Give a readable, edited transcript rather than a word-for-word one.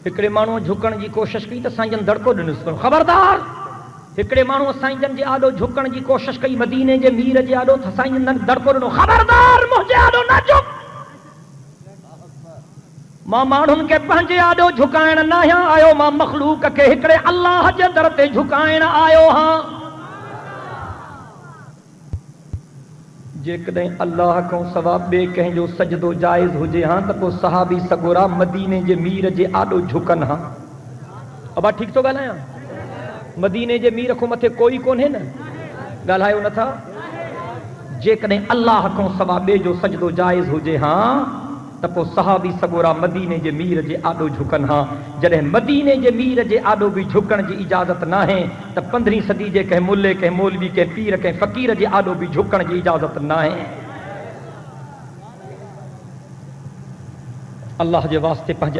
हिकिड़े माण्हू झुकण जी कोशिश कई त साईं जन दड़को ॾिनुसि पियो, ख़बरदार। हिकिड़े माण्हू साईं जन जे आॾो झुकण जी कोशिश कई, मदीने जे मीर जे आॾो, त साईं जन दड़को ॾिनो, ख़बरदार मुंहिंजे आॾो न झुक। मां माण्हुनि खे पंहिंजे आॾो झुकाइण न आयो, मां मख़लूक खे हिकिड़े अल्लाह जे दर ते झुकाइण आयो हां। जेकॾहिं अल्लाह खां सवाइ ॿिए कंहिंजो सजदो जाइज़ हुजे हां त पोइ सहाबी सगोरा मदीने जे मीर जे आॾो झुकनि हां। अबा ठीक थो ॻाल्हायां? मदीने जे मीर खां मथे कोई कोन्हे न, ॻाल्हायो नथा? जेकॾहिं अल्लाह खां सवाइ ॿिए जो सजदो जाइज़ हुजे हां त पोइ सहाबी सगोरा मदीने जे मीर जे आॾो झुकनि हां। जॾहिं मदीने जे मीर जे आॾो बि झुकण जी इजाज़त नाहे त 15वीं सदी जे कंहिं मुल्ले, कंहिं मौलवी, कंहिं पीर, कंहिं फ़क़ीर जे आॾो बि झुकण जी इजाज़त नाहे। अल्लाह जे वास्ते पंहिंजे